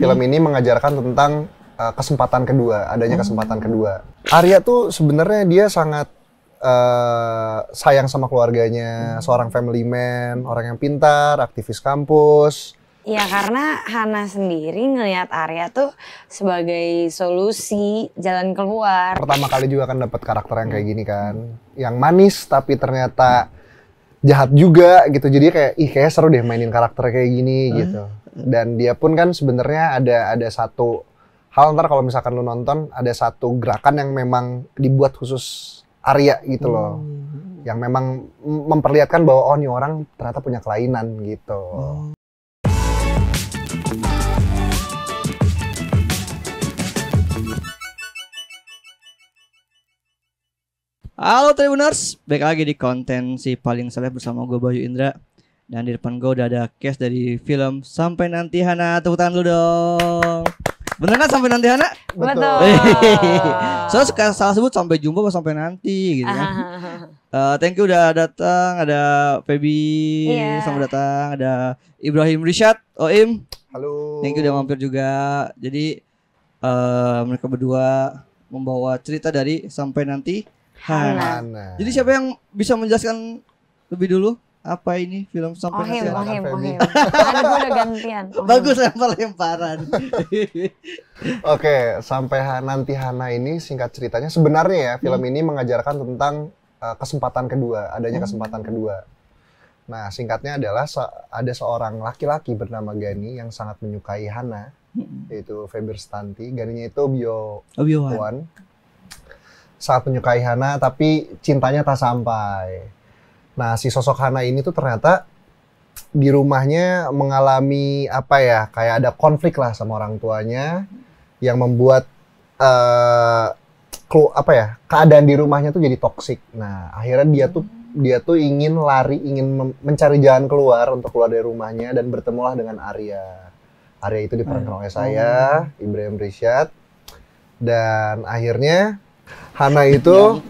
film ini mengajarkan tentang kesempatan kedua, adanya kesempatan kedua. Arya tuh sebenarnya dia sangat sayang sama keluarganya, seorang family man, orang yang pintar, aktivis kampus. Ya karena Hana sendiri ngelihat Arya tuh sebagai solusi jalan keluar. Pertama kali juga kan dapat karakter yang kayak gini kan, yang manis tapi ternyata jahat juga gitu. Jadi kayak seru deh mainin karakter kayak gini gitu. Dan dia pun kan sebenarnya ada satu hal, ntar kalau misalkan lu nonton ada satu gerakan yang memang dibuat khusus Arya gitu loh. Yang memang memperlihatkan bahwa oh nih orang ternyata punya kelainan gitu. Halo Tribuners, balik lagi di konten si paling seleb bersama gue Bayu Indra. Dan di depan gue udah ada cast dari film Sampai Nanti Hana. Tepuk tangan lu dong. Bener kan Sampai Nanti Hana? Betul. Soalnya suka salah sebut Sampai Jumpa atau Sampai Nanti gitu kan. Thank you udah datang. Ada Feby, selamat datang. Ada Ibrahim Rishad, Oim. Halo. Thank you udah mampir juga. Jadi mereka berdua membawa cerita dari Sampai Nanti Hana. Jadi siapa yang bisa menjelaskan lebih dulu apa ini film Sampai Nanti Hana? Ohim. Kan gue udah gantian. Bagus lempar-lemparan. Oke, Sampai Nanti Hana ini singkat ceritanya sebenarnya ya film ini mengajarkan tentang kesempatan kedua, adanya kesempatan kedua. Nah, singkatnya adalah ada seorang laki-laki bernama Gani yang sangat menyukai Hana, yaitu Feber Stanti. Ganinya itu biowan. Sangat menyukai Hana, tapi cintanya tak sampai. Nah, si sosok Hana ini tuh ternyata di rumahnya mengalami kayak ada konflik lah sama orang tuanya yang membuat keadaan di rumahnya tuh jadi toksik. Nah, akhirnya dia tuh ingin lari, ingin mencari jalan keluar untuk keluar dari rumahnya dan bertemulah dengan Arya. Arya itu diperankan oleh saya, Ibrahim Rishad. Dan akhirnya Hana itu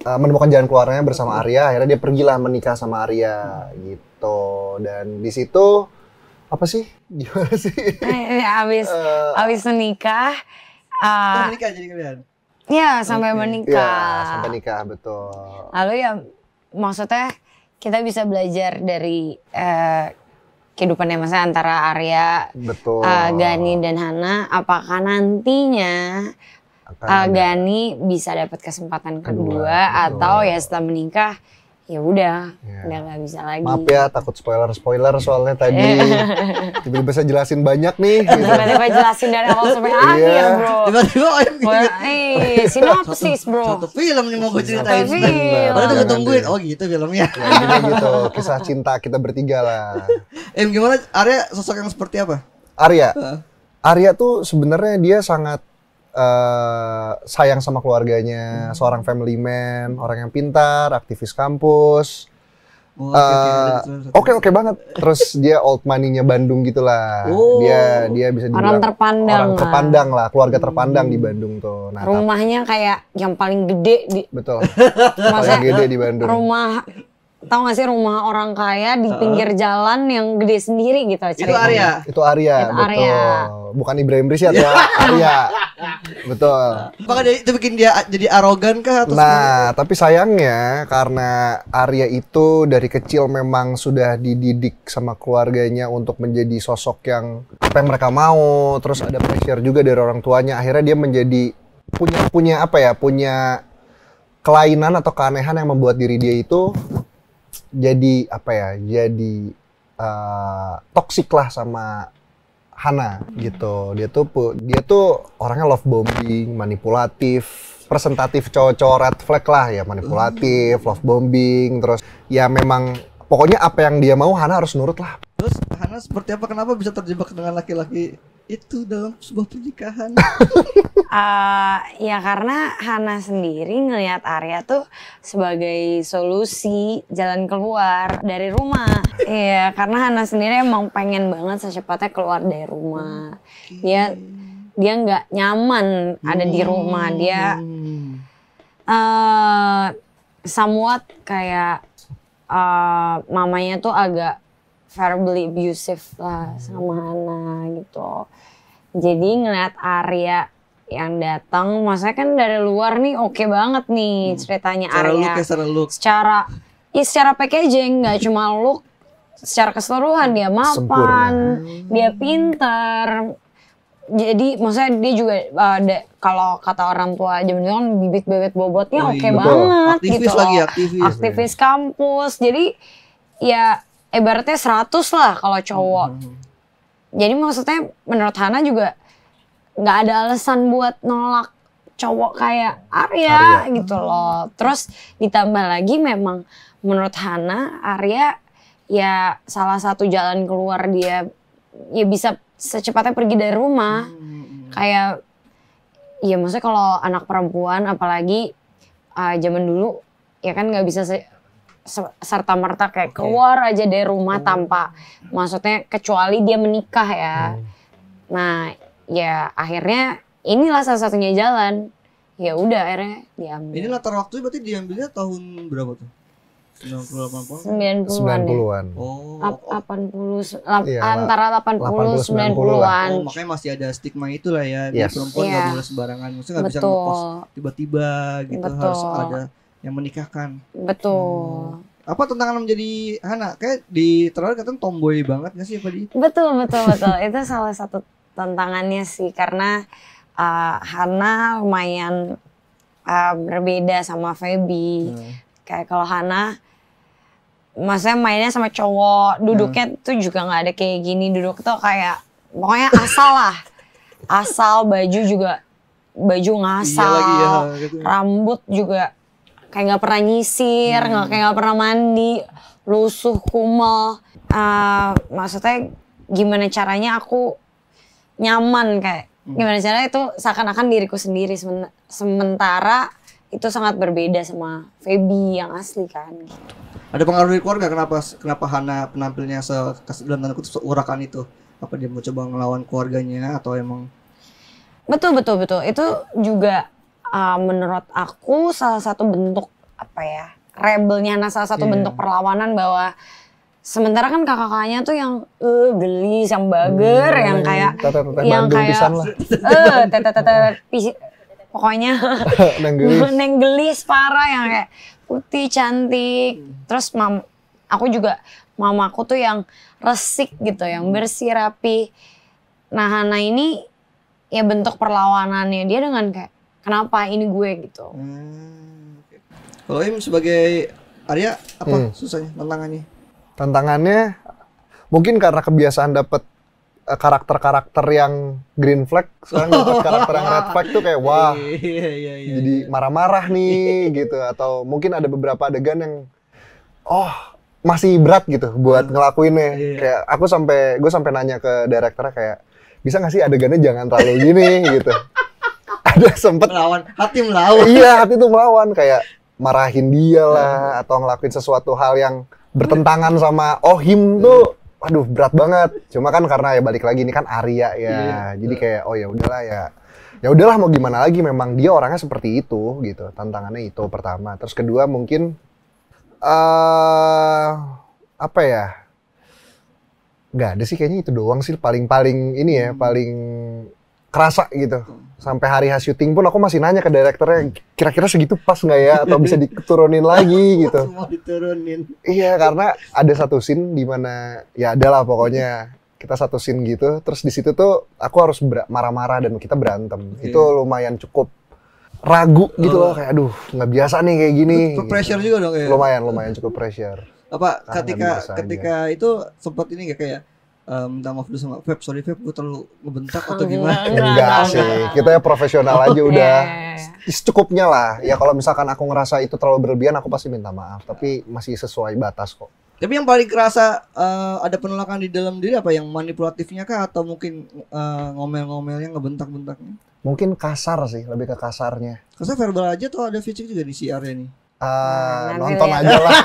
menemukan jalan keluarnya bersama Arya. Akhirnya dia pergilah menikah sama Arya gitu. Dan di situ gimana sih? Abis menikah. Menikah jadi kalian? Ya sampai menikah. Ya sampai nikah betul. Lalu ya maksudnya kita bisa belajar dari kehidupannya masa antara Arya, Gani dan Hana. Apakah nantinya Gani bisa dapat kesempatan kedua atau ya setelah menikah ya udah nggak bisa lagi. Maaf ya takut spoiler soalnya tadi tiba-tiba saya jelasin banyak nih. Tiba-tiba jelasin dari awal sampai akhir bro. Tiba-tiba sinopsis bro. Satu film nih mau gue ceritain. Padahal udah tungguin. Oh gitu filmnya. Ya, gitu kisah cinta kita bertiga lah. Gimana Arya sosok yang seperti apa? Arya tuh sebenarnya dia sangat sayang sama keluarganya, seorang family man, orang yang pintar, aktivis kampus. Oke banget. Terus dia old money-nya Bandung gitulah. Dia bisa dibilang orang terpandang lah, keluarga terpandang di Bandung tuh. Nah, rumahnya kayak yang paling gede betul. Paling gede di Bandung. Tahu gak sih rumah orang kaya di pinggir jalan yang gede sendiri gitu ceritanya. Itu Arya, betul. Bukan Ibrahim Rishad ya, Arya. Betul. Apakah itu bikin dia jadi arogan kah? Tapi sayangnya karena Arya itu dari kecil memang sudah dididik sama keluarganya untuk menjadi sosok yang apa yang mereka mau, terus ada pressure juga dari orang tuanya. Akhirnya dia menjadi punya kelainan atau keanehan yang membuat diri dia itu jadi toksik lah sama Hana gitu. Dia tuh orangnya love bombing, manipulatif, presentatif cowok-cowok red flag lah ya, manipulatif, love bombing, terus ya memang pokoknya apa yang dia mau Hana harus nurut lah. Terus Hana seperti apa? Kenapa bisa terjebak dengan laki-laki itu dalam sebuah pernikahan? Ya karena Hana sendiri ngelihat Arya tuh sebagai solusi jalan keluar dari rumah. Iya, karena Hana sendiri emang pengen banget secepatnya keluar dari rumah. Dia nggak nyaman ada di rumah. Dia somewhat kayak mamanya tuh agak verbally abusive lah sama Hana gitu. Jadi ngeliat Arya yang datang, maksudnya kan dari luar nih oke banget nih ceritanya Arya. Secara look. Secara packaging, nggak cuma look, secara keseluruhan dia mapan, dia pintar. Jadi maksudnya dia juga kalau kata orang tua zaman dulu kan bibit bebet bobotnya oke banget aktivis gitu lagi, loh. Aktivis kampus. Jadi ya ibaratnya 100 lah kalau cowok. Jadi maksudnya menurut Hana juga nggak ada alasan buat nolak cowok kayak Arya gitu loh. Terus ditambah lagi memang menurut Hana, Arya ya salah satu jalan keluar dia ya bisa secepatnya pergi dari rumah. Kayak ya maksudnya kalau anak perempuan apalagi zaman dulu ya kan nggak bisa serta merta kayak keluar aja dari rumah tanpa maksudnya kecuali dia menikah ya. Nah ya akhirnya inilah salah satunya jalan. Ya udah akhirnya diambil. Ini latar waktu berarti diambilnya tahun berapa tuh? 90-an. Oh. 80 iya, antara 80 90-an. Oh, makanya masih ada stigma itulah ya. Yes. Perempuan nggak boleh sembarangan. Maksudnya nggak bisa ngekos tiba-tiba gitu. Harus ada yang menikahkan. Betul. Apa tantangan menjadi Hana? Kayak di terakhir katanya tomboy banget nggak sih apa di? Betul. Itu salah satu tantangannya sih karena Hana lumayan berbeda sama Feby. Kayak kalau Hana, maksudnya mainnya sama cowok, duduknya tuh juga nggak ada kayak gini, duduk tuh kayak pokoknya asal lah, asal baju juga baju ngasal, lagi ya, gitu. Rambut juga kayak nggak pernah nyisir, kayak nggak pernah mandi, lusuh kumel. Maksudnya gimana caranya aku nyaman kayak gimana caranya itu seakan-akan diriku sendiri sementara itu sangat berbeda sama Feby yang asli kan gitu. Ada pengaruh dari keluarga kenapa Hana penampilnya dalam tanda kutip seurakan itu? Apa dia mau coba ngelawan keluarganya atau emang? Betul. Itu juga menurut aku salah satu bentuk apa ya? Rebelnya Hana, salah satu bentuk perlawanan bahwa sementara kan kakak-kakaknya tuh yang gelis, yang bager, yang kayak pokoknya neng gelis parah yang kayak putih cantik. Terus mamaku tuh yang resik gitu, yang bersih rapi. Nah Hana ini ya bentuk perlawanannya dia dengan kayak kenapa ini gue gitu. Kalau Im sebagai Arya apa susahnya tantangannya? Tantangannya mungkin karena kebiasaan dapet karakter-karakter yang green flag, sekarang dapat karakter yang red flag tuh kayak wah, jadi marah-marah nih gitu. Atau mungkin ada beberapa adegan yang masih berat gitu buat ngelakuinnya. Kayak gue sampai nanya ke direkturnya kayak bisa nggak sih adegannya jangan terlalu gini gitu. Ada sempet hati melawan. Iya, hati tuh melawan, kayak marahin dia lah atau ngelakuin sesuatu hal yang bertentangan sama him tuh. Aduh berat banget. Cuma kan karena ya balik lagi ini kan Arya ya. Jadi kayak ya udahlah ya udahlah mau gimana lagi, memang dia orangnya seperti itu gitu. Tantangannya itu pertama. Terus kedua mungkin apa ya? Nggak ada sih kayaknya itu doang sih paling ini ya, paling kerasa gitu. Sampai hari syuting pun aku masih nanya ke direkturnya, kira-kira segitu pas nggak ya atau bisa diturunin lagi gitu. Mau diturunin. Iya, karena ada satu scene di mana ya adalah pokoknya kita satu scene gitu, terus di situ tuh aku harus marah-marah dan kita berantem. Itu lumayan cukup ragu gitu loh, kayak aduh nggak biasa nih kayak gini. Pressure juga dong ya. Lumayan cukup pressure. Apa ketika itu sempat ini nggak kayak minta maaf dulu sama Feb, sorry Feb, gue terlalu ngebentak atau gimana? Enggak sih, kita ya profesional aja udah secukupnya lah. Ya kalau misalkan aku ngerasa itu terlalu berlebihan, aku pasti minta maaf. Tapi masih sesuai batas kok. Tapi yang paling kerasa ada penolakan di dalam diri apa? Yang manipulatifnya kah? Atau mungkin ngomel-ngomelnya, ngebentak-bentaknya? Mungkin kasar sih, lebih ke kasarnya. Kasar verbal aja tuh ada fisik juga di CR ini? Nonton aja lah.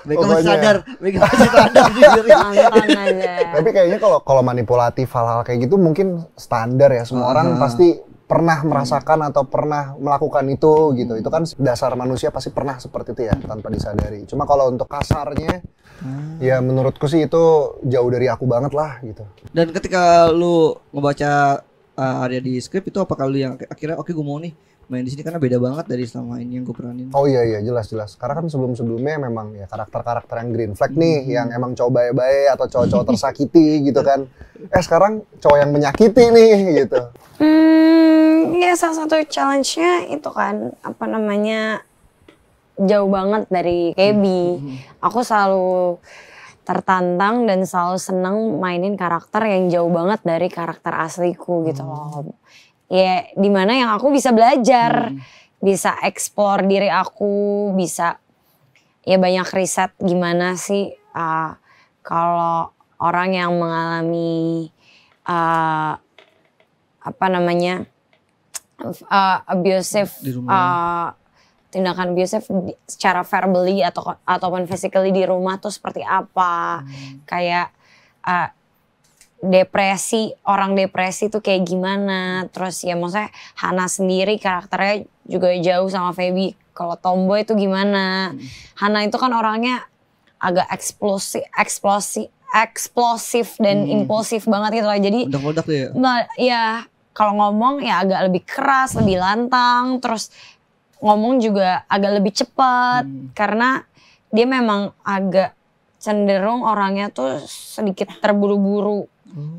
Mereka masih sadar diri. Nonton aja. Tapi kayaknya kalau manipulatif hal-hal kayak gitu mungkin standar ya. Semua orang pasti pernah merasakan atau pernah melakukan itu gitu. Itu kan dasar manusia pasti pernah seperti itu ya tanpa disadari. Cuma kalau untuk kasarnya ya menurutku sih itu jauh dari aku banget lah gitu. Dan ketika lu ngebaca Arya di skrip itu apakah lu yang akhirnya oke gue mau nih main di sini karena beda banget dari selama ini yang gue peranin? Oh iya jelas. Karena kan sebelumnya memang ya karakter-karakter yang green flag nih yang emang cowok baik-baik atau cowok-cowok tersakiti gitu kan. Sekarang cowok yang menyakiti nih gitu. Ya salah satu challenge-nya itu kan apa namanya jauh banget dari Kebi. Aku selalu tertantang dan selalu senang mainin karakter yang jauh banget dari karakter asliku gitu loh. Ya dimana yang aku bisa belajar, bisa explore diri aku, bisa ya banyak riset gimana sih kalau orang yang mengalami apa namanya abusive tindakan abusive secara verbally ataupun physically di rumah tuh seperti apa, kayak orang depresi tuh kayak gimana. Terus ya maksudnya Hana sendiri karakternya juga jauh sama Feby. Kalau tomboy itu gimana? Hana itu kan orangnya agak eksplosif dan impulsif banget gitu lah. Jadi meledak ya. Ya kalau ngomong ya agak lebih keras, lebih lantang, terus ngomong juga agak lebih cepat karena dia memang agak cenderung orangnya tuh sedikit terburu-buru.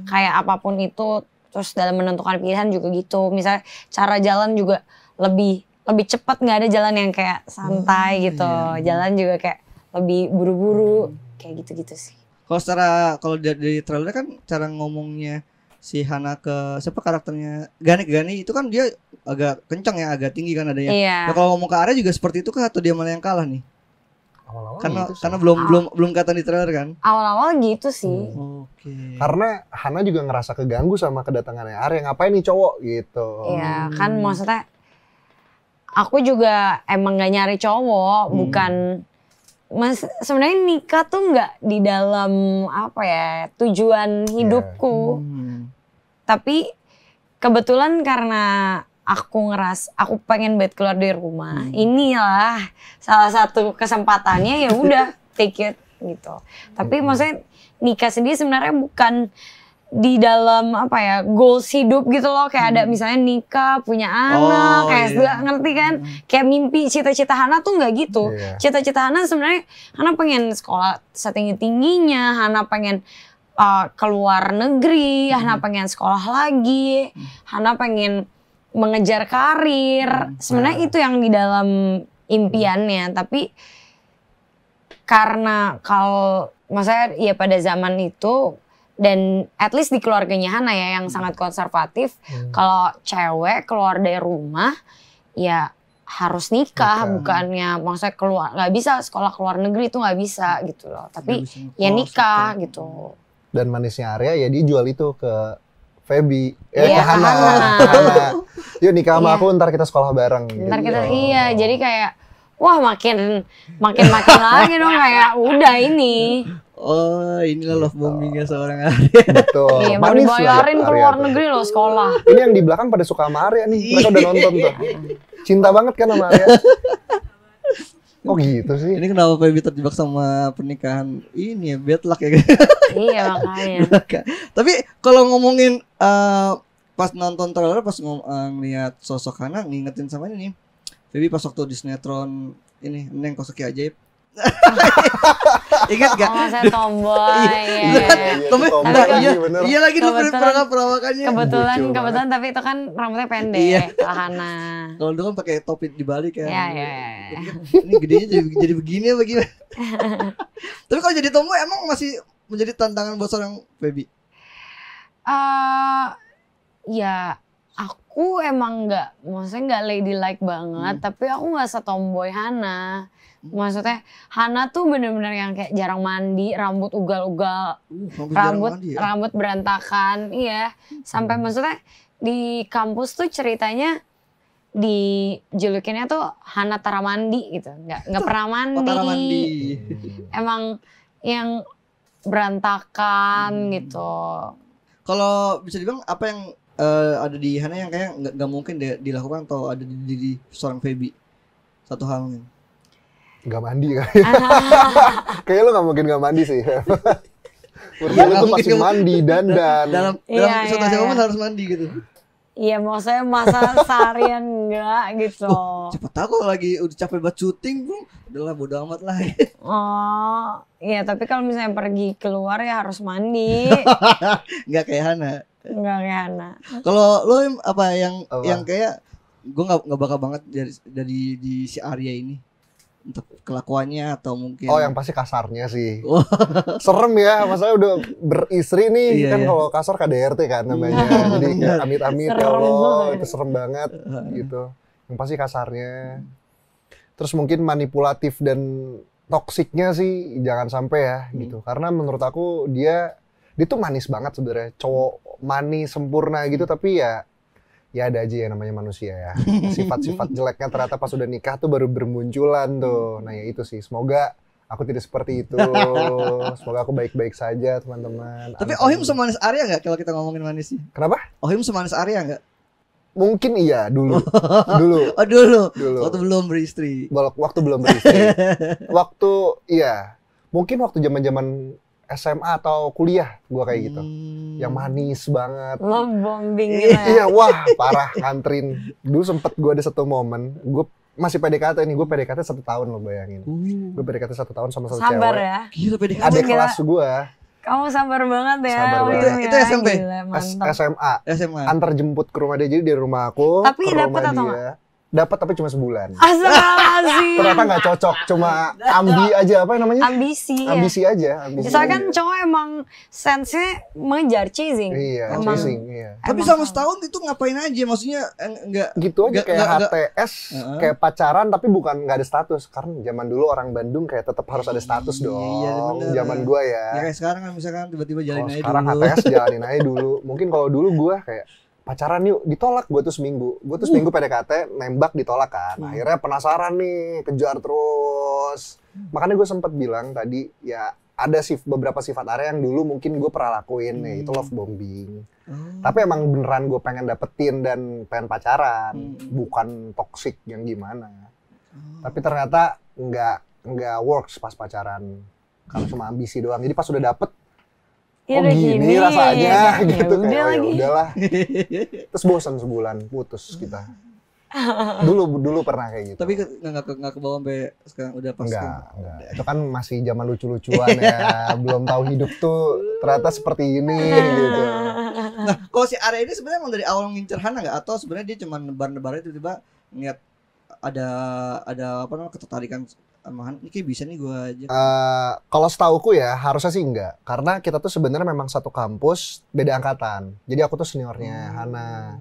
Kayak apapun itu, terus dalam menentukan pilihan juga gitu. Misalnya cara jalan juga lebih cepat, nggak ada jalan yang kayak santai gitu. Jalan juga kayak lebih buru-buru, kayak gitu-gitu sih. Kalau dari trailer kan cara ngomongnya si Hana ke siapa karakternya Gani itu kan dia agak kencang ya, agak tinggi kan adanya. Iya. Nah, kalau ngomong ke Arya juga seperti itu kah atau dia malah yang kalah nih? Awal-awal Karena gitu sih. karena belum kelihatan di trailer kan? Awal-awal gitu sih. Oke. Karena Hana juga ngerasa keganggu sama kedatangannya Arya, ngapain nih cowok gitu. Iya, kan maksudnya aku juga emang gak nyari cowok, bukan sebenarnya nikah tuh nggak di dalam apa ya tujuan hidupku. Tapi kebetulan karena aku pengen banget keluar dari rumah. Inilah salah satu kesempatannya, ya udah take it gitu. Tapi maksudnya nikah sendiri sebenarnya bukan di dalam apa ya goals hidup gitu loh, kayak ada misalnya nikah, punya anak, kayak ngerti kan? Kayak mimpi cita-cita Hana tuh nggak gitu. Cita-cita Hana sebenarnya Hana pengen sekolah setinggi-tingginya, Hana pengen keluar negeri, Hana pengen sekolah lagi, Hana pengen mengejar karir. Sebenarnya itu yang di dalam impiannya, tapi karena kalau maksudnya ya pada zaman itu dan at least di keluarganya Hana ya yang sangat konservatif, kalau cewek keluar dari rumah ya harus nikah, bukannya maksudnya keluar, nggak bisa sekolah keluar negeri itu nggak bisa gitu loh, tapi ya nikah gitu. Dan manisnya Arya ya dijual itu ke Feby, ke Hana. Yuk nikah sama aku, ntar kita sekolah bareng. Ntar kita jadi kayak wah makin lagi dong, kayak udah ini. Oh, inilah love bombingnya seorang Arya. Betul. Iya, mau dibayarin ke luar negeri loh sekolah. Ini yang di belakang pada suka sama Arya nih. Mereka udah nonton tuh. Cinta banget kan sama Arya. Oh gitu sih. Ini kenapa Feby terjebak sama pernikahan ini ya, bad luck ya. Iya makanya. Tapi kalau ngomongin pas nonton trailer, pas ngeliat sosok Hana, ngingetin sama ini nih. Feby pas waktu di sinetron ini Neng Kosoki Ajaib. Ingat gak? Oh saya tomboy. Iya lagi dulu perawakannya. Kebetulan tapi itu kan rambutnya pendek Hana. Kalau dulu kan pakai topi dibalik ya. Iya. Ini gedenya jadi begini apa gimana? Tapi kalau jadi tomboy emang masih menjadi tantangan buat seorang Feby? Ya aku emang maksudnya nggak ladylike banget, tapi aku nggak setomboy Hana. Maksudnya Hana tuh bener-bener yang kayak jarang mandi, rambut ugal-ugal, rambut berantakan, iya. Sampai maksudnya di kampus tuh ceritanya dijulukinnya tuh Hana Tara Mandi gitu, nggak pernah mandi. Emang yang berantakan gitu. Kalau bisa dibilang apa yang ada di Hana yang kayak nggak mungkin dilakukan atau ada di seorang Feby? Satu hal mungkin. Gak mandi kayaknya. Kayaknya lu gak mungkin gak mandi sih. Berarti lu tuh pasti mandi, dandan. Dalam situasi momen harus mandi gitu. Iya, maksudnya masa seharian enggak gitu. Cepet tahu kalau lagi udah capek buat syuting, bro. Udahlah bodo amat lah. Oh, iya tapi kalau misalnya pergi keluar ya harus mandi. Nggak kayak Hana. Enggak kayak Hana. Kalau lo apa yang kayak gue nggak bakal banget dari di si Arya ini. Untuk kelakuannya atau mungkin yang pasti kasarnya sih. Serem ya, masalahnya udah beristri nih. Kan kalau kasar KDRT kan namanya. Jadi kayak amit-amit ya Allah, itu serem banget gitu. Yang pasti kasarnya. Terus mungkin manipulatif dan toksiknya sih jangan sampai ya gitu. Karena menurut aku dia tuh manis banget sebenarnya. Cowok manis sempurna gitu, tapi ya ada aja ya namanya manusia ya. Sifat-sifat jeleknya ternyata pas udah nikah tuh baru bermunculan tuh. Nah ya itu sih, semoga aku tidak seperti itu. Semoga aku baik-baik saja teman-teman. Tapi Ohim semanis Arya nggak kalau kita ngomongin manis sih? Kenapa? Ohim semanis Arya nggak? Mungkin iya dulu. Oh dulu. Waktu belum beristri. Waktu belum beristri. Mungkin waktu zaman-zaman SMA atau kuliah gua kayak gitu. Yang manis banget. Love bombing gitu ya. Iya, wah, parah ngantrin. Dulu sempet gua ada satu momen, gua masih PDKT nih, gue PDKT 1 tahun lo bayangin. Gue PDKT 1 tahun sama satu cewek. Sabar ya. Gila PDKT. Adik kelas gue. Kamu sabar banget ya. Sabar banget. Itu SMP? SMA. Antar jemput ke rumah dia, jadi dari rumah aku tapi ke rumah dapet atau dia. Dapat tapi cuma sebulan. Astagfirullahaladzim. Ternyata nggak cocok, cuma namanya? Ambisi aja. Soalnya kan cowok emang sense-nya mengejar chasing. Iya, emang, chasing, iya. Tapi sama setahun itu ngapain aja? Maksudnya enggak gitu aja kayak HTS, kayak pacaran tapi nggak ada status. Karena zaman dulu orang Bandung kayak tetap harus ada status dong. Iya, zaman gua ya. Ya kayak sekarang kan misalkan tiba-tiba jalanin aja sekarang dulu. HTS jalanin aja dulu. Mungkin kalau dulu gua kayak pacaran yuk, ditolak gue tuh seminggu PDKT, nembak ditolak kan. Akhirnya penasaran nih, kejar terus. Makanya gue sempet bilang tadi, ya ada beberapa sifat Arya yang dulu mungkin gue pernah lakuin, itu love bombing. Tapi emang beneran gue pengen dapetin dan pengen pacaran, bukan toxic yang gimana. Tapi ternyata nggak works pas pacaran, karena cuma ambisi doang. Jadi pas udah dapet, ya gini rasanya ya, gitu udah kayak lagi. Udahlah. Terus bosan sebulan putus kita. Dulu pernah kayak gitu. Tapi nggak ke bawah sampai sekarang udah pas. Enggak. Itu kan masih zaman lucu-lucuan ya. Belum tahu hidup tuh ternyata seperti ini gitu. Nah, kalau si Arya ini sebenarnya emang dari awal ngincer Hana nggak, atau sebenarnya dia cuma nebar-nebarnya tiba-tiba ngeliat ada apa namanya ketertarikan sama Hana, ini kayak bisa nih gue aja. Kalau setauku ya harusnya sih enggak, karena kita tuh sebenarnya memang satu kampus, beda angkatan. Jadi aku tuh seniornya Hana.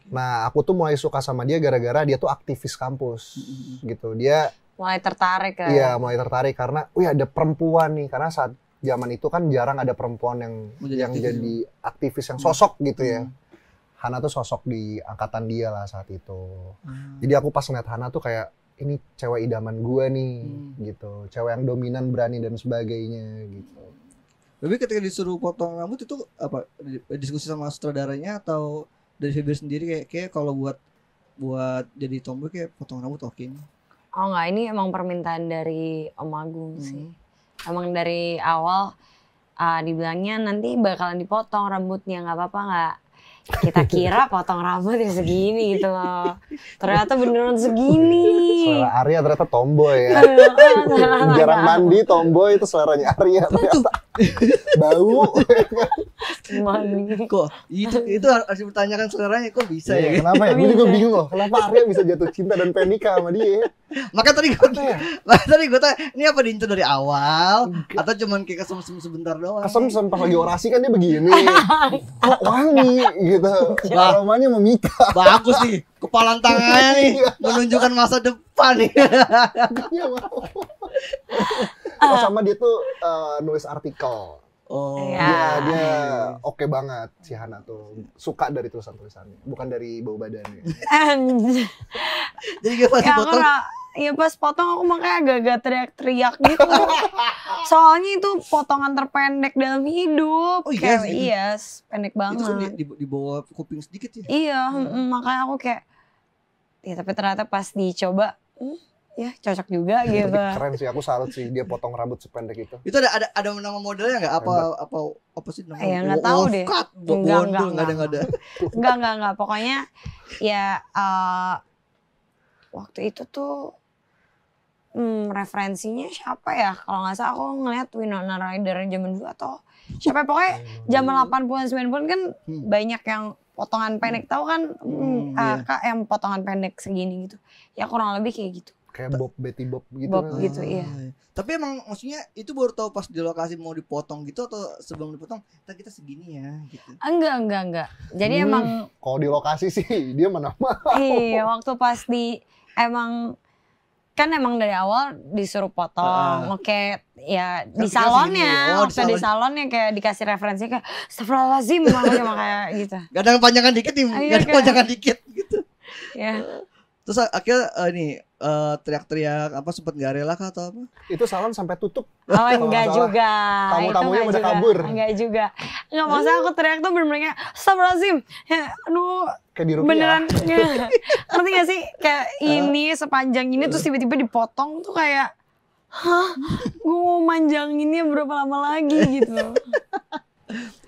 Nah, aku tuh mulai suka sama dia gara-gara dia tuh aktivis kampus gitu. Dia mulai tertarik kan? Iya, mulai tertarik karena ada perempuan nih, karena saat zaman itu kan jarang ada perempuan yang jadi aktivis yang sosok gitu ya. Hana tuh sosok di angkatan dia lah saat itu. Jadi aku pas ngeliat Hana tuh kayak, ini cewek idaman gue nih, gitu. Cewek yang dominan, berani dan sebagainya, gitu. Tapi ketika disuruh potong rambut itu apa? Diskusi sama sutradaranya atau dari Feby sendiri kayak kalau buat jadi tomboy kayak potong rambut oke nih? Oh enggak, ini emang permintaan dari Om Agung sih. Emang dari awal dibilangnya nanti bakalan dipotong rambutnya, nggak apa-apa nggak? Kita kira potong rambut ya segini gitu loh. Ternyata beneran segini. Selera Arya ternyata tomboy ya. Jarang mandi, tomboy itu seleranya Arya ternyata. Bau. Kok itu harus dipertanyakan seleranya, kok bisa ya? Kenapa ya? Gue juga bingung loh. Kenapa Arya bisa jatuh cinta dan pengen nikah sama dia? Makanya tadi gue tanya, ini apa diincer dari awal atau cuman kayak kesem-sem sebentar doang? Kesem-sem pas lagi orasi kan dia begini. Kok wangi gitu. Aromanya memikat. Bagus nih, kepalan tangannya nih menunjukkan masa depan nih. Sama dia tuh nulis artikel. Dia oke banget si Hana tuh. Suka dari tulisan-tulisannya, bukan dari bau badannya. Jadi gak pasti potong. ya pas potong aku makanya agak-agak teriak-teriak gitu. Soalnya itu potongan terpendek dalam hidup. Oh iya, kayak iya, pendek banget. Itu kan di bawah kuping sedikit ya? Iya, makanya aku kayak, ya tapi ternyata pas dicoba, ya cocok juga gitu. Tapi keren sih, aku salut sih dia potong rambut sependek itu. Itu ada nama modelnya nggak? Apa sih namanya? Ya nggak tahu deh. Enggak ada. Enggak. Pokoknya ya waktu itu tuh referensinya siapa ya? Kalau nggak salah aku ngeliat Winona Ryder zaman dulu atau siapa, pokoknya zaman 80-an 90-an kan banyak yang potongan pendek, tahu kan? Kak yang potongan pendek segini gitu. Ya kurang lebih kayak gitu. Kayak Betty Bob gitu. Bob gitu, iya. Tapi emang maksudnya itu baru tahu pas di lokasi mau dipotong gitu atau sebelum dipotong kita segini ya gitu? Enggak. Jadi emang kalau di lokasi sih dia mana mau. Iya, waktu pas emang dari awal disuruh potong. Oke, ya di salonnya. Waktu di salonnya kayak dikasih referensi kayak astagfirullahaladzim kayak gitu. Kadang panjangan dikit nih, kadang panjangan dikit gitu. Ya. Terus akhirnya teriak-teriak apa sempet gak rela kah atau apa? Itu salon sampai tutup. Oh enggak juga. Tamu-tamunya pada kabur. Enggak juga. Enggak, maksudnya aku teriak tuh bener-bener kayak astagfirullahaladzim. Ya, aduh. Kayak di Rupiah. Beneran. Ngerti gak sih? Kayak ini sepanjang ini terus tiba-tiba dipotong tuh kayak hah? Gue mau manjanginnya berapa lama lagi gitu.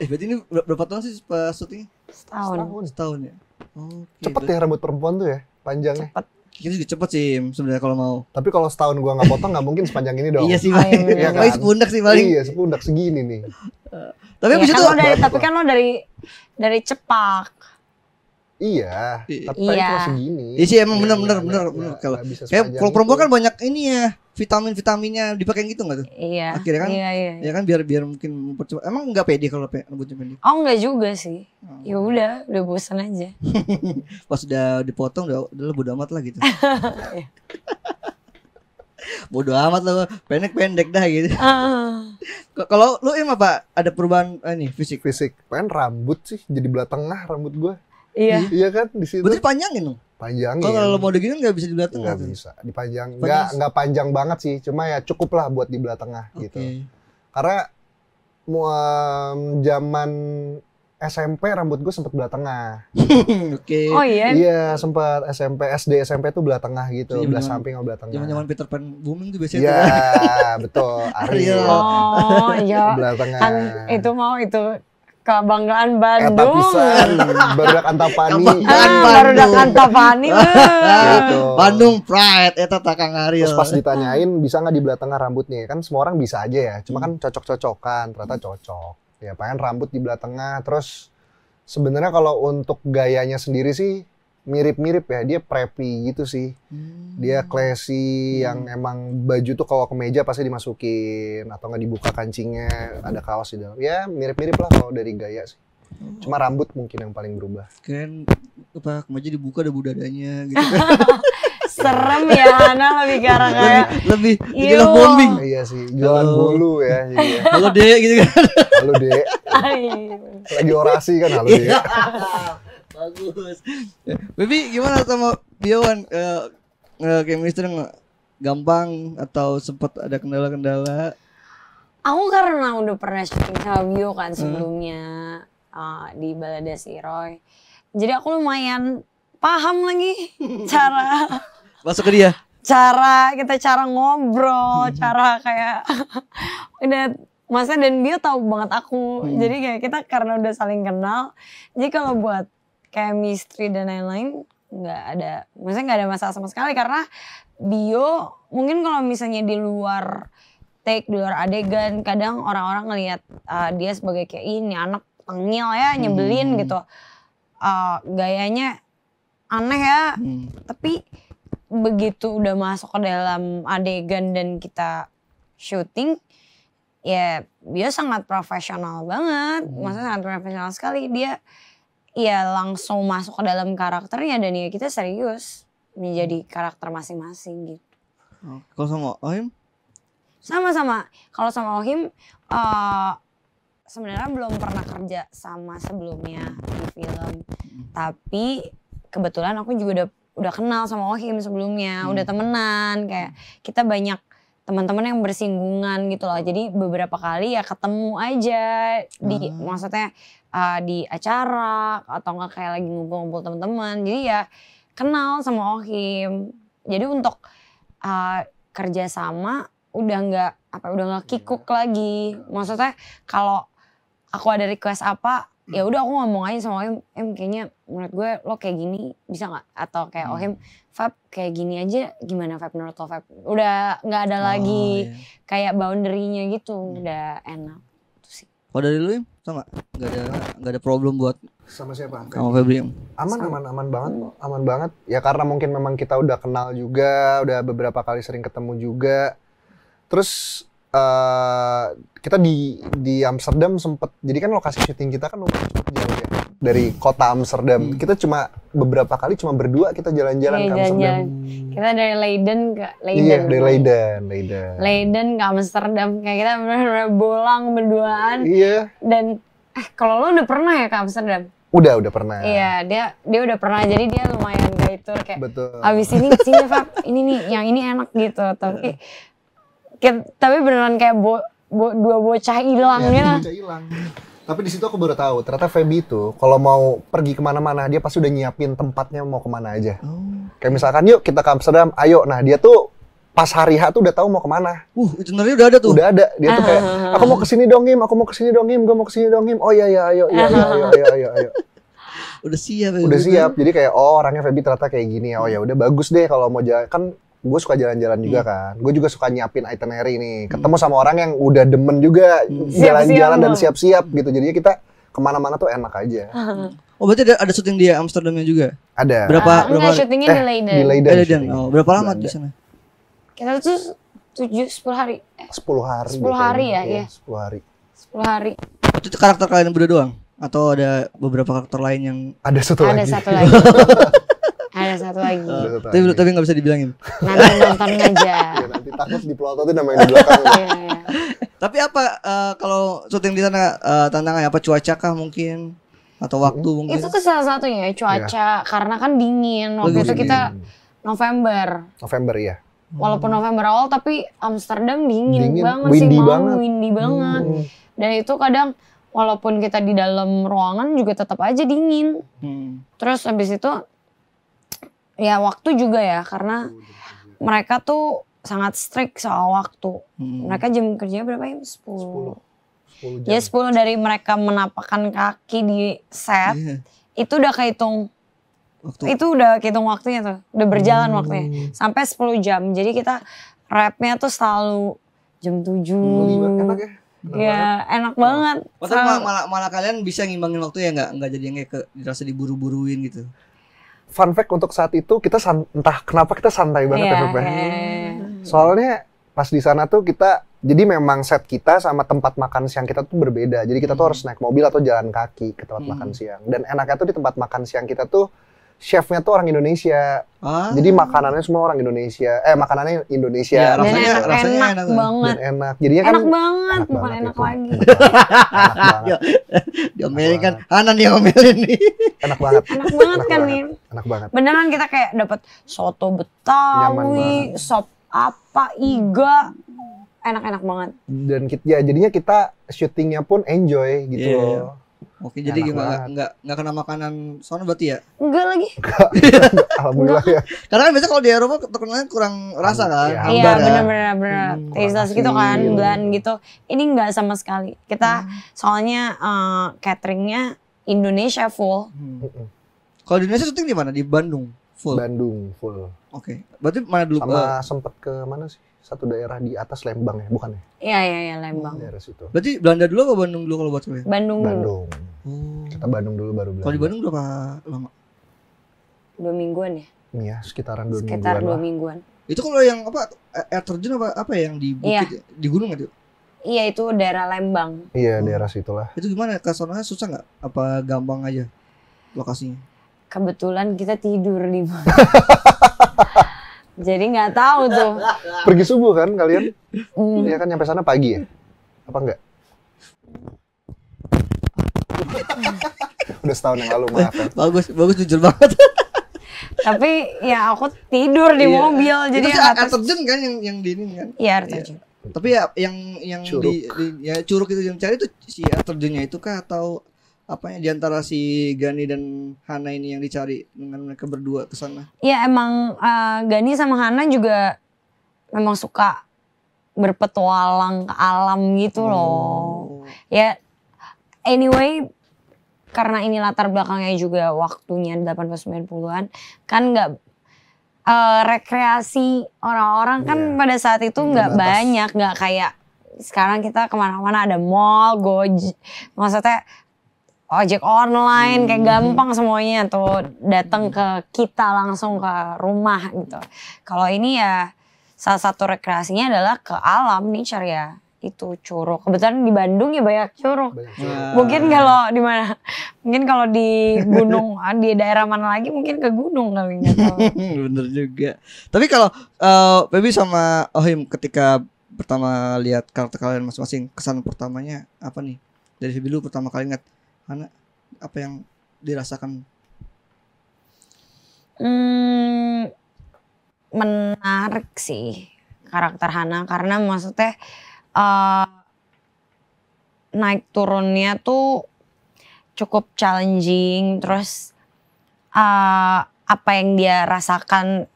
Berarti ini berapa tahun sih pas syuting? Setahun ya? Oke. Cepet ya rambut perempuan tuh ya, panjangnya. Cepet. Kita juga cepet sih sebenarnya kalau mau. Tapi kalau setahun gua nggak potong nggak mungkin sepanjang ini dong. Iya sih paling. Iya kan? Sepundak sih paling. Iya sepundak segini nih. Tapi ya, abis itu tapi kan lo dari cepak. Iya, tapi Iya. cuma segini. Iya sih emang benar. Kalau kayak kalau perempuan kan banyak ini ya, vitaminnya dipakai gitu nggak tuh? Iya. Akhirnya kan? Iya. Ya kan biar mungkin mempercepat. Emang nggak pede kalau rambutnya pendek? Oh enggak juga sih. Ya udah bosan aja. Pas udah dipotong udah bodo amat lah gitu. Bodo amat lah, pendek dah gitu. Kalau lu apa? Ada perubahan ini fisik? Pengen rambut sih jadi belah tengah rambut gua. Iya. Iya kan di situ. Berarti panjangin dong. Panjangin. Kalau mau gini nggak bisa di belah tengah. Nggak bisa dipanjang. Nggak panjang banget sih. Cuma ya cukup lah buat di belah tengah gitu. Karena zaman SMP rambut gue sempet belah tengah. Oke. Oh iya. Iya sempat SD SMP tuh belah tengah gitu. Belah samping sama belah tengah. Zaman Peter Pan booming tuh biasanya. Iya betul. Ariel. Oh iya. Belah tengah. Kan itu kebanggaan Bandung. Eta pisan, barudak Antapani. Barudak Antapani. Gitu. Bandung Pride eta Kang Ariel. Terus pas ditanyain bisa nggak di belah tengah rambutnya, kan semua orang bisa aja ya. Cuma kan cocok-cocokan, ternyata cocok. Ya pengen rambut di belah tengah. Terus sebenarnya kalau untuk gayanya sendiri sih mirip-mirip ya, dia preppy gitu sih. Dia classy yang emang baju tuh kalau ke meja pasti dimasukin atau nggak dibuka kancingnya, ada kaos di dalam. Ya mirip-mirip lah kalau dari gaya sih. Cuma rambut mungkin yang paling berubah. Kan apa kemeja dibuka ada budadanya gitu. Serem ya, Hana lebih ke arah kayak lebih jelas bombing. Iya sih, jualan bulu ya. Jadi ya. Halo Dek gitu kan. Halo Dek. Lagi orasi kan halo Dek. Bagus. Baby gimana sama Biowan? Chemistry gampang atau sempat ada kendala-kendala? Aku karena udah pernah syuting sama Bio kan sebelumnya di Balada Si Roy. Jadi aku lumayan paham lagi cara masuk ke dia. Cara ngobrol, cara kayak udah Masa dan Bio tahu banget aku. Jadi kayak kita karena udah saling kenal. Jadi kalau buat chemistry dan lain-lain maksudnya nggak ada masalah sama sekali karena Bio mungkin kalau misalnya di luar take, di luar adegan kadang orang-orang ngelihat dia sebagai kayak ini anak tengil ya, nyebelin gitu, gayanya aneh ya, tapi begitu udah masuk ke dalam adegan dan kita syuting ya Bio sangat profesional banget, maksudnya sangat profesional sekali. Dia ya langsung masuk ke dalam karakternya dan ya kita serius menjadi karakter masing-masing gitu. Kalau sama Ohim? Sama-sama. Kalau sama Ohim sebenarnya belum pernah kerja sama sebelumnya di film. Tapi kebetulan aku juga udah udah kenal sama Ohim sebelumnya, udah temenan, kayak kita banyak teman-teman yang bersinggungan gitu loh. Jadi beberapa kali ya ketemu aja di maksudnya di acara atau enggak kayak lagi ngumpul-ngumpul teman-teman. Jadi ya kenal sama Ohim. Jadi untuk kerja sama udah nggak kikuk lagi. Maksudnya kalau aku ada request apa, ya udah aku ngomong aja sama Ohim, kayaknya menurut gue lo kayak gini bisa nggak? Atau kayak Ohim, Fab kayak gini aja gimana Fab menurut lo Fab? Udah nggak ada lagi kayak boundary-nya gitu, udah enak. Itu sih. Kalau dari lu sama nggak ada problem buat sama siapa? Sama Febri? Aman banget. Ya karena mungkin memang kita udah kenal juga, udah beberapa kali sering ketemu juga. Terus kita di Amsterdam sempet, jadi kan lokasi syuting kita kan lumayan cukup jauh ya dari kota Amsterdam. Kita cuma beberapa kali cuma berdua kita jalan-jalan ke Amsterdam. Kita dari Leiden ke Iya, dari Leiden ke Amsterdam. Kayak kita benar-benar bolang berduaan. Iya. Dan kalau lo udah pernah ya ke Amsterdam? Udah pernah. Iya, dia udah pernah. Jadi dia lumayan guide tour kayak. Betul. Abis ini sini Fab, ini nih, yang ini enak gitu. Tapi beneran kayak dua bocah hilang ya. Bocah hilang. Tapi di situ aku baru tahu ternyata Feby itu kalau mau pergi kemana-mana dia pasti udah nyiapin tempatnya mau kemana aja. Kayak misalkan yuk kita ke Amsterdam, ayo. Nah dia tuh pas hari H tuh udah tahu mau kemana. Itinerary udah ada tuh. Udah ada. Dia tuh kayak aku mau kesini dong Im, gue mau kesini dong Im. Oh iya ayo. Udah siap. Udah siap. Jadi kayak orangnya Feby ternyata kayak gini ya. Oh ya udah bagus deh kalau mau jalan kan. Gue suka jalan-jalan juga kan. Gue juga suka nyiapin itinerary nih. Ketemu sama orang yang udah demen juga jalan-jalan dan siap-siap gitu. Jadinya kita kemana-mana tuh enak aja. Oh berarti ada syuting di Amsterdamnya juga? Ada. Berapa? Enggak, syutingnya di Leiden. Di Leiden. Oh, berapa lama di sana? Kita tuh 10 hari. 10 hari. 10 hari ya, iya. 10 hari. 10 hari. Itu karakter kalian berdua doang? Atau ada beberapa karakter lain yang... Ada satu lagi. Ada satu lagi. Tapi nggak bisa dibilangin. Nanti nonton aja. Ya, nanti takut dipelototin nama yang di belakang. Tapi apa kalau syuting di sana tantangannya apa, cuaca kah mungkin atau waktu mungkin? Itu tuh salah satunya cuaca karena kan dingin. Waktu itu kita November ya. Walaupun November awal tapi Amsterdam dingin banget sih, windy banget. Dan itu kadang walaupun kita di dalam ruangan juga tetap aja dingin. Terus habis itu ya waktu juga ya, karena mereka tuh sangat strict soal waktu. Mereka jam kerjanya berapa ya? 10 jam. Ya 10 dari mereka menapakkan kaki di set, itu udah kehitung. Itu udah kehitung waktunya tuh. Udah berjalan waktunya. Sampai 10 jam. Jadi kita rapnya tuh selalu jam 7. Enak ya? Ya enak banget. Malah kalian bisa ngimbangin waktu ya, nggak jadi yang kayak dirasa diburu-buruin gitu. Fun fact untuk saat itu kita entah kenapa kita santai banget ya Beb. Soalnya pas di sana tuh kita jadi memang set kita sama tempat makan siang kita tuh berbeda. Jadi kita tuh harus naik mobil atau jalan kaki ke tempat makan siang. Dan enaknya tuh di tempat makan siang kita tuh chefnya tuh orang Indonesia. Jadi makanannya semua orang Indonesia. Makanannya Indonesia. Ya, rasanya enak banget. Dan enak. Jadinya kan enak banget, bukan enak lagi. Enak banget. Diomelin kan, Hanan yang ngomelin nih. Enak banget. Enak banget kan nih. Enak banget. Beneran kita kayak dapat soto Betawi, sop apa, iga. Enak-enak banget. Dan jadinya kita syutingnya pun enjoy gitu loh. Oke, jadi nggak kena makanan sono berarti ya? Enggak lagi. Alhamdulillah ya. Karena kan biasanya kalau di Eropa terkenalnya kurang rasa kan? Iya, benar. Tasteless gitu kan, bland gitu. Ini enggak sama sekali. Kita soalnya cateringnya Indonesia full. Kalau di Indonesia syuting di mana? Di Bandung full. Oke. Berarti mana dulu? Sama sempet ke mana sih? Satu daerah di atas Lembang ya, bukan ya? Iya, Lembang. Daerah situ. Berarti Belanda dulu apa Bandung dulu kalau buat kalian? Bandung. Kita Bandung dulu baru Belanda. Kalau di Bandung berapa lama? 2 mingguan ya? Iya, sekitaran 2 mingguan. Sekitar 2 mingguan. Itu kalau yang apa, air terjun apa ya yang di bukit, di gunung itu? Iya, itu daerah Lembang. Iya, daerah situlah. Itu gimana? Ke sonanya susah nggak? Apa gampang aja lokasinya? Kebetulan kita tidur di mana. Jadi nggak tahu tuh. Pergi subuh kan kalian? Iya kan nyampe sana pagi ya? Apa enggak? Udah setahun yang lalu, maaf ya. Bagus jujur banget. Tapi ya aku tidur di mobil jadi itu yang air terjun kan yang di ini kan. Iya, air terjun. Tapi ya yang Curug. ya curug itu yang cari itu si air terjunnya itu kah atau apanya di antara si Gani dan Hana ini yang dicari dengan mereka berdua ke sana? Ya emang Gani sama Hana juga memang suka berpetualang ke alam gitu loh. Ya anyway, karena ini latar belakangnya juga waktunya 80-90-an kan nggak rekreasi orang-orang kan pada saat itu nggak banyak, nggak kayak sekarang kita kemana-mana ada mall, maksudnya ojek online kayak gampang semuanya tuh datang ke kita langsung ke rumah gitu. Kalau ini ya salah satu rekreasinya adalah ke alam nature ya. Itu Curug. Kebetulan di Bandung ya banyak curug. Mungkin kalau di mana? Mungkin kalau di gunung di daerah mana lagi mungkin ke gunung kali nggak tahu. Bener juga. Tapi kalau Feby sama Ohim ketika pertama lihat karakter kalian masing-masing, kesan pertamanya apa nih? Dari Feby dulu pertama kali ingat Hana, apa yang dirasakan? Menarik sih karakter Hana karena maksudnya naik turunnya tuh cukup challenging, terus apa yang dia rasakan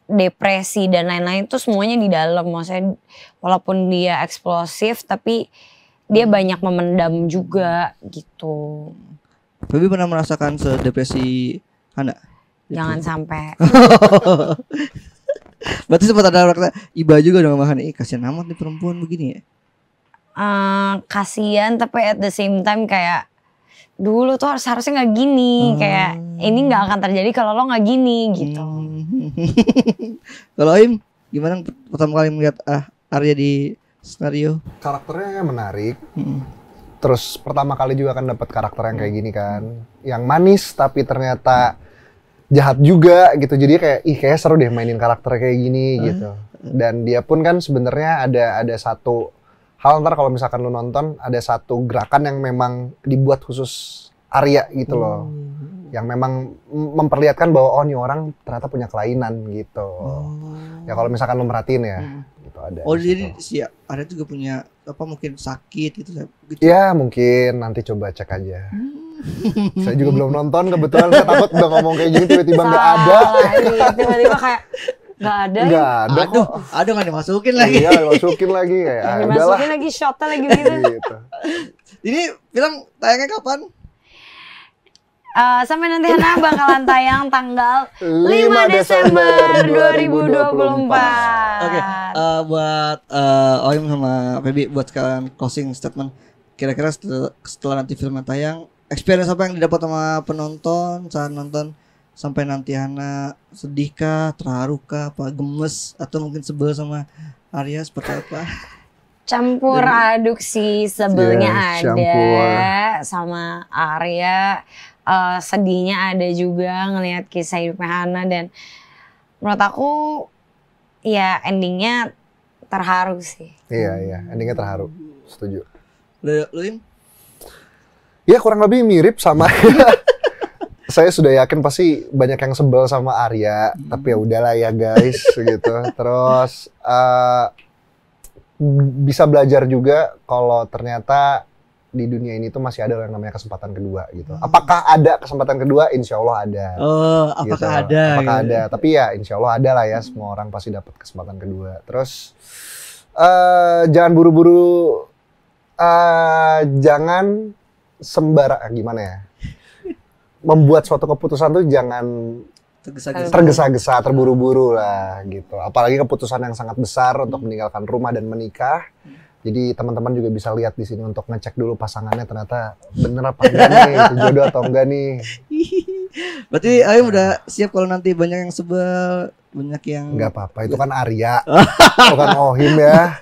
depresi dan lain-lain tuh semuanya di dalam. Maksudnya walaupun dia eksplosif tapi dia banyak memendam juga gitu. Feby pernah merasakan sedepresi Hana? Jangan sampai. Berarti sempat ada kata iba juga dong sama Hana. Kasihan amat nih perempuan begini ya. Kasian tapi at the same time kayak dulu tuh harusnya nggak gini, kayak ini nggak akan terjadi kalau lo nggak gini gitu. Kalau Im gimana pertama kali melihat Arya di skenario? Karakternya menarik. Terus pertama kali juga kan dapat karakter yang kayak gini kan, yang manis tapi ternyata jahat juga gitu. Jadi kayak seru deh mainin karakter kayak gini gitu. Dan dia pun kan sebenarnya ada satu hal, ntar kalau misalkan lu nonton ada satu gerakan yang memang dibuat khusus Arya gitu loh. Yang memang memperlihatkan bahwa nih orang ternyata punya kelainan gitu. Ya kalau misalkan lu merhatiin ya. Gitu ada. Jadi si Arya juga punya apa mungkin sakit gitu. Ya mungkin nanti coba cek aja. Saya juga belum nonton kebetulan, saya takut udah ngomong kayak gini tiba-tiba nggak ada. Tiba-tiba kayak nggak ada. Nggak ada kok. Aduh nggak dimasukin lagi. Iya dimasukin lagi kayak. Dimasukin lagi shotnya lagi gitu. Ini film tayangnya kapan? Sampai nanti Hana bakalan tayang tanggal 5 Desember 2024. Oke, buat Oim sama Feby buat kalian closing statement. Kira-kira setelah nanti filmnya tayang, experience apa yang didapat sama penonton saat nonton? Sampai nanti Hana sedih kah, terharu kah, apa gemes atau mungkin sebel sama Arya seperti apa? Campur aduk sih, sebelnya ada sama Arya, sedihnya ada juga ngelihat kisah hidupnya Hana, dan menurut aku ya endingnya terharu sih. Iya, endingnya terharu, setuju. Lu Im? Ya kurang lebih mirip sama. Saya sudah yakin pasti banyak yang sebel sama Arya, tapi ya udahlah ya guys gitu. Terus bisa belajar juga kalau ternyata di dunia ini tuh masih ada yang namanya kesempatan kedua gitu. Apakah ada kesempatan kedua? Insya Allah ada. Oh, apakah gitu. ada? Apakah ada? Tapi ya insya Allah ada lah ya. Semua orang pasti dapat kesempatan kedua. Terus jangan buru-buru, jangan gimana ya? Membuat suatu keputusan tuh jangan tergesa-gesa, terburu-buru lah gitu. Apalagi keputusan yang sangat besar untuk meninggalkan rumah dan menikah. Jadi teman-teman juga bisa lihat di sini untuk ngecek dulu pasangannya ternyata bener apa enggak nih, itu jodoh atau enggak nih. Berarti Ayo udah siap kalau nanti banyak yang sebel, banyak yang enggak apa-apa, itu kan Arya. Bukan Ohim ya.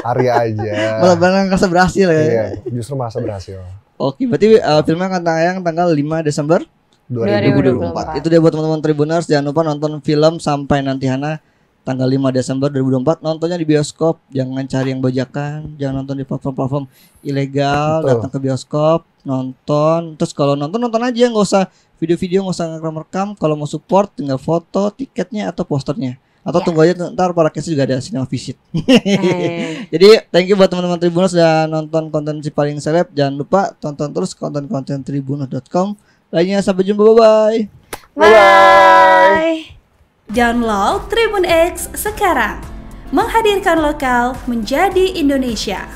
Arya aja. Malah barang merasa berhasil ya. Iya, justru merasa berhasil. Oke, berarti filmnya akan tayang tanggal 5 Desember 2024. Itu dia buat teman-teman Tribuners, jangan lupa nonton film Sampai Nanti Hana tanggal 5 Desember 2024. Nontonnya di bioskop, jangan cari yang bajakan, jangan nonton di platform-platform ilegal. Betul. Datang ke bioskop, nonton. Terus kalau nonton aja, nggak usah video-video, nggak usah ngerekam. Kalau mau support tinggal foto tiketnya atau posternya. Atau tunggu aja ntar para case juga ada cinema visit. Jadi thank you buat teman-teman Tribuners dan nonton konten si paling seleb. Jangan lupa tonton terus konten-konten tribuners.com. Lainnya sampai jumpa, bye-bye. Bye. Download Tribun X sekarang. Menghadirkan lokal menjadi Indonesia.